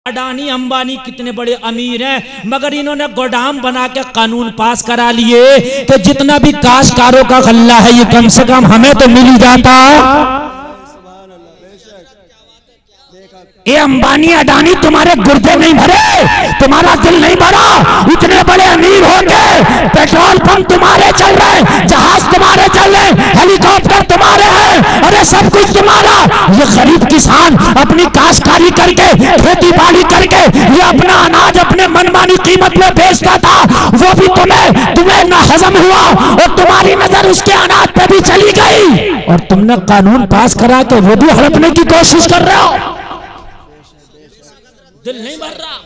अडानी अंबानी कितने बड़े अमीर हैं, मगर इन्होंने गोदाम बना के कानून पास करा लिए कि जितना भी काश्तकारों का गल्ला है ये कम से कम हमें तो मिल ही जाता। ये अंबानी अडानी तुम्हारे गुर्दे नहीं भरे, तुम्हारा दिल नहीं भरा। इतने बड़े अमीर होके पेट्रोल पंप तुम्हारे चल रहे, जहाज तुम्हारे चल रहे, हेलीकॉप्टर तुम्हारे हैं, अरे सब कुछ तुम्हारा। ये गरीब किसान अपनी काश्तकारी करके खेती बाड़ी करके ये अपना अनाज अपने मनमानी कीमत में बेचता था, वो भी तुम्हें ना हजम हुआ और तुम्हारी नजर उसके अनाज पे भी चली गई और तुमने कानून पास करा के वो भी हड़पने की कोशिश कर रहे हो। दिल नहीं भर रहा।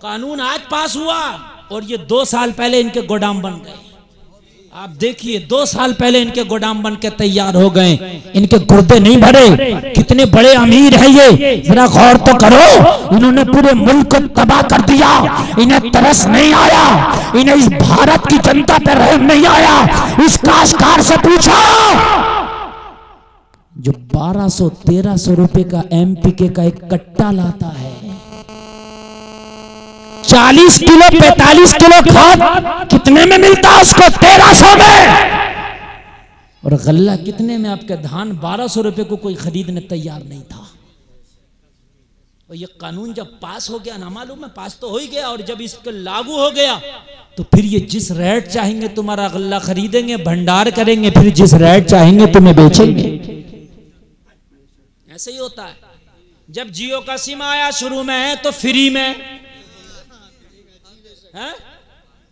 कानून आज पास हुआ और ये 2 साल पहले इनके गोदाम बन गए। आप देखिए 2 साल पहले इनके गोदाम बन के तैयार हो गए, इनके गुर्दे नहीं भरे। कितने बड़े अमीर हैं ये, जरा गौर तो करो। इन्होंने पूरे मुल्क को तबाह कर दिया। इन्हें तरस नहीं आया, इन्हें इस भारत की जनता पर रहम नहीं आया। इस काश्तकार से पूछो जो 1200-1300 रुपए का एमपीके का एक कट्टा लाता है, 40 किलो 45 किलो खाद कितने में मिलता है उसको? 1300 में। और गल्ला कितने में? आपके धान 1200 रुपए को कोई खरीदने तैयार नहीं था। और ये कानून जब पास हो गया ना, मालूम है पास तो हो ही गया, और जब इसको लागू हो गया तो फिर ये जिस रेट चाहेंगे तुम्हारा गल्ला खरीदेंगे, भंडार करेंगे, फिर जिस रेट चाहेंगे तुम्हें बेचेंगे। ऐसे ही होता है। जब जियो का सिम आया शुरू में तो फ्री में है?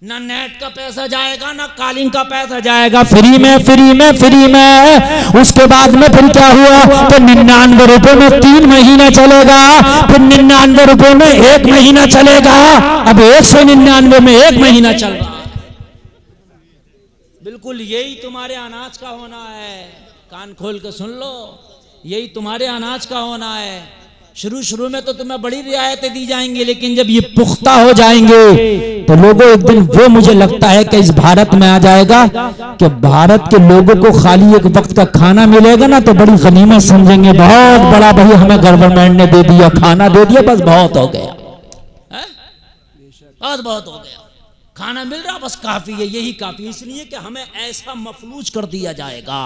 ना नेट का पैसा जाएगा ना कॉलिंग का पैसा जाएगा, फ्री में फ्री में फ्री में। उसके बाद में फिर क्या हुआ तो 99 रुपए में 3 महीना चलेगा, फिर 99 रुपए में 1 महीना चलेगा, अब 199 में 1 महीना चल रहा है। बिल्कुल यही तुम्हारे अनाज का होना है। कान खोल के सुन लो, यही तुम्हारे अनाज का होना है। शुरू में तो तुम्हें बड़ी रियायतें दी जाएंगी, लेकिन जब ये पुख्ता हो जाएंगे तो लोगों एक दिन वो मुझे लगता है कि इस भारत में आ जाएगा कि भारत के लोगों को खाली एक वक्त का खाना मिलेगा ना तो बड़ी गनीमत समझेंगे। बहुत बड़ा भाई हमें गवर्नमेंट ने दे दिया, खाना दे दिया, बस बहुत हो गया, बहुत हो गया। खाना मिल रहा बस काफी है, यही काफी। इसलिए कि हमें ऐसा मफलूज कर दिया जाएगा,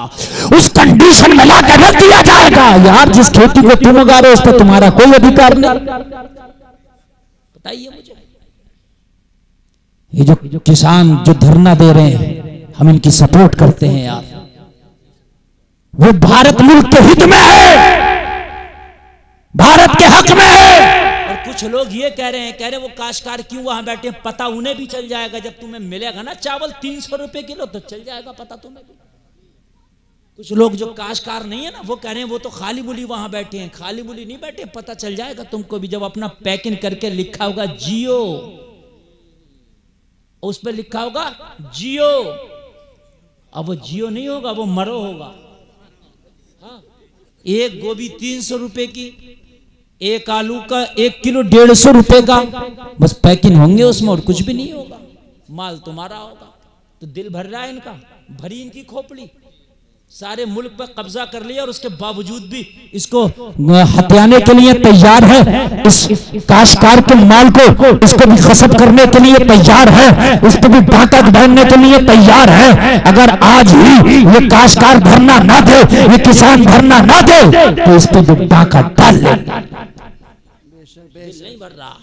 उस कंडीशन में लाकर रख दिया जाएगा। यार जिस खेती को तुम उगा रहे हो उस पर तुम्हारा कोई अधिकार नहीं। बताइए मुझे, ये जो किसान जो धरना दे रहे हैं हम इनकी सपोर्ट करते हैं यार, वो भारत मुल्क के हित में है, भारत के हक में है। और कुछ लोग ये कह रहे हैं वो काश्तकार क्यों वहां बैठे हैं, पता उन्हें भी चल जाएगा जब तुम्हें मिलेगा ना चावल 300 रुपए किलो तो चल जाएगा पता तुम्हें भी। कुछ लोग जो काश्तकार नहीं है ना वो कह रहे हैं वो तो खाली बुली वहां बैठे हैं, खाली बुली नहीं बैठे, पता चल जाएगा तुमको भी। जब अपना पैकिंग करके लिखा होगा जियो, उस पर लिखा होगा जियो, अब वो जियो नहीं होगा, वो मरो होगा। हाँ? एक गोभी 300 रुपए की, एक आलू का 1 किलो 150 रुपए का, बस पैकिंग होंगे उसमें और कुछ भी नहीं होगा, माल तुम्हारा होगा। तो दिल भर रहा है इनका, भरी इनकी खोपड़ी, सारे मुल्क पर कब्जा कर लिया और उसके बावजूद भी इसको हत्याने के लिए तैयार है। इस काश्तकार के माल को इसको भी गस्ब करने के लिए तैयार है, इस पर भी डाका डालने के लिए तैयार है। अगर आज ही ये काश्तकार धरना ना दे, ये किसान धरना ना दे तो इस पर भी डाका डाल ले। दिल नहीं भर रहा,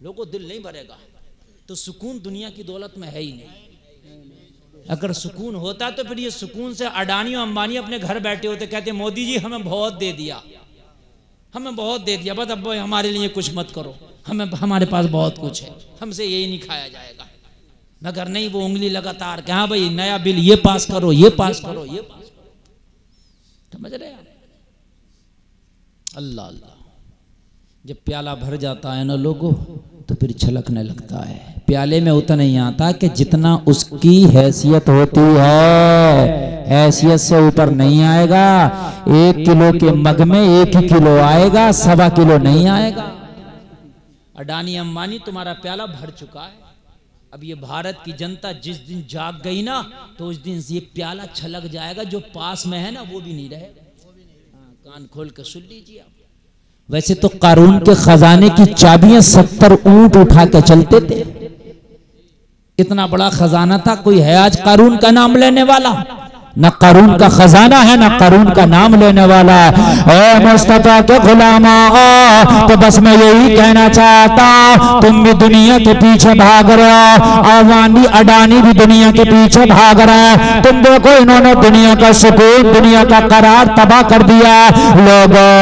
लोगों दिल नहीं भरेगा तो सुकून दुनिया की दौलत में है ही नहीं। अगर सुकून होता तो फिर ये सुकून से अडानी और अंबानी अपने घर बैठे होते, कहते मोदी जी हमें बहुत दे दिया, हमें बहुत दे दिया, बस अब हमारे लिए कुछ मत करो, हमारे पास बहुत कुछ है, हमसे यही नहीं खाया जाएगा। मगर नहीं, वो उंगली लगातार कि हाँ भाई नया बिल ये पास करो, ये पास करो, ये पास करो। समझ रहे? अल्लाह अल्लाह। जब प्याला भर जाता है ना लोगों तो फिर छलकने लगता है। प्याले में उतना नहीं आता कि जितना उसकी हैसियत होती है, हैसियत से ऊपर नहीं आएगा। 1 किलो के मग में 1 ही किलो आएगा, 1.25 किलो नहीं आएगा। अडानी अंबानी तुम्हारा प्याला भर चुका है। अब ये भारत की जनता जिस दिन जाग गई ना तो उस दिन ये प्याला छलक जाएगा, जो पास में है ना वो भी नहीं रहेगा। कान खोल कर सुन लीजिए आप। वैसे तो कारून के खजाने की चाबियां 70 ऊंट उठा के चलते थे। इतना बड़ा खजाना था, कोई है आज कारून का नाम लेने वाला? न कारून का खजाना है, न कारून का नाम लेने वाला। ए मुस्तफा के गुलामा, तो बस मैं यही कहना चाहता, तुम भी दुनिया के पीछे भाग रहे हो, अवानी अडानी भी दुनिया के पीछे भाग रहे हैं। तुम देखो इन्होंने दुनिया का सुकून, दुनिया का करार तबाह कर दिया। लोगों,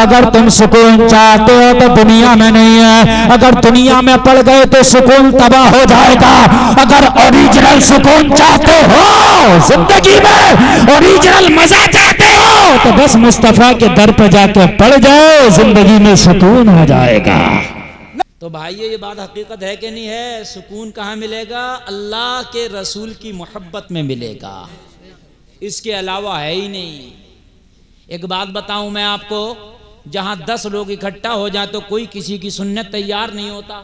अगर तुम सुकून चाहते हो तो दुनिया में नहीं है, अगर दुनिया में पड़ गए तो सुकून तबाह हो जाएगा। अगर ओरिजिनल सुकून चाहते हो, जिंदगी में ओरिजिनल मजा चाहते हो, तो बस मुस्तफा के दर पर जाके पड़ जाओ, जिंदगी में सुकून हो जाएगा। तो भाइयों, ये बात हकीकत है कि नहीं है? सुकून कहाँ मिलेगा? अल्लाह के रसूल की मोहब्बत में मिलेगा, इसके अलावा है ही नहीं। एक बात बताऊं मैं आपको, जहां 10 लोग इकट्ठा हो जाए तो कोई किसी की सुनने तैयार नहीं होता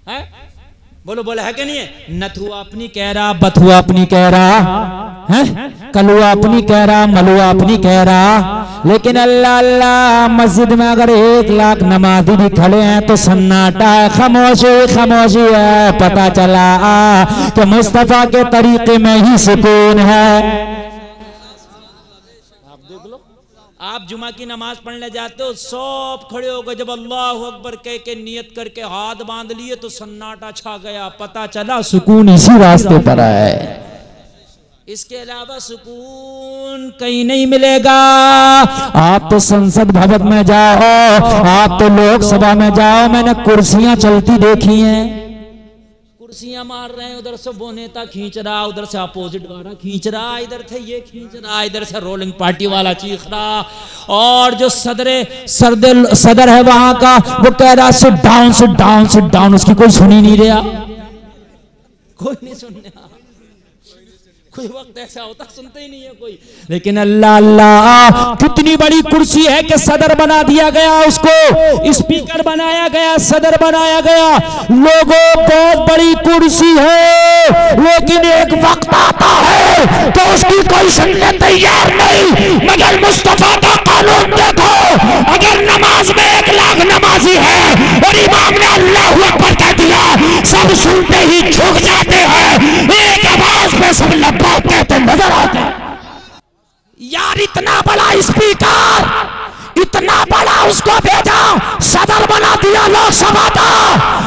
है। बोलो बोलो, है कि नहीं है? नथुआ अपनी कह रहा, बथुआ अपनी कह रहा है, कलुआ अपनी कह रहा, मलुआ अपनी कह रहा। लेकिन अल्लाह अल्लाह, मस्जिद में अगर 1 लाख नमाजी भी खड़े हैं तो सन्नाटा है, खामोशी खामोशी है। पता चला कि मुस्तफा के तरीके में ही सुकून है। आप जुमा की नमाज पढ़ने जाते हो, सब खड़े हो गए, जब अल्लाह अकबर कह के नियत करके हाथ बांध लिए तो सन्नाटा छा गया। पता चला सुकून इसी रास्ते पर है, इसके अलावा सुकून कहीं नहीं मिलेगा। आप तो संसद भवन में जाओ, आप तो लोकसभा में जाओ, मैंने कुर्सियां चलती देखी हैं, कुर्सियां मार रहे हैं, उधर से वो नेता खींच रहा, उधर से अपोजिट वाला खींच रहा, इधर से ये खींच रहा, इधर से रोलिंग पार्टी वाला चीख रहा, और जो सदर है वहां का, वो कह रहा sit down sit down sit down, उसकी कोई सुन ही नहीं रहा, कोई नहीं सुन रहा। कोई वक्त ऐसा होता सुनते ही नहीं है कोई। लेकिन अल्लाह अल्लाह, कितनी बड़ी कुर्सी है कि सदर बना दिया गया, उसको स्पीकर बनाया गया, सदर बनाया गया। लोगों, बहुत बड़ी कुर्सी है, लेकिन एक वक्त आता है तो उसकी कोई सुनने तैयार नहीं। मगर मुस्तफा का कानून देखो, अगर नमाज में 1 लाख नमाजी है और इमाम ने अल्लाह अकबर कह दिया, सब सुनते ही झुक जाते हैं, एक आवाज में सब लब्बैक कहते नजर आते हैं। यार, इतना बड़ा स्पीकर, इतना बड़ा उसको भेजा, सदर बना दिया लोकसभा का,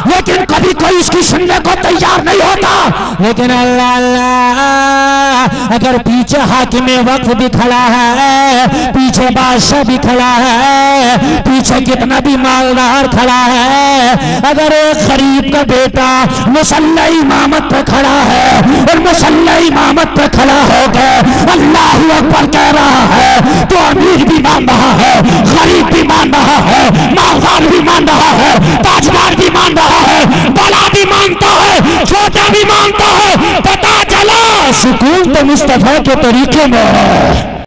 लेकिन कभी कोई इसकी सुनने को तैयार नहीं होता। लेकिन अल्लाह अल्लाह, अगर पीछे हाकिम वक्त भी खड़ा है, पीछे बादशाह भी खड़ा है, पीछे कितना भी मालदार खड़ा है, अगर एक गरीब का बेटा मुसल्ला इमामत पे खड़ा है और मुसल्ला इमामत पे खड़ा हो गए, अल्लाह अकबर कह रहा है, तो अमीर भी मान रहा है, गरीब भी मान रहा है, मालदार भी मान रहा है, ताजदार भी मान रहा है, बड़ा भी मानता है, छोटा भी मानता है। पता चला सुकून तो मुस्तफा के तरीके में है।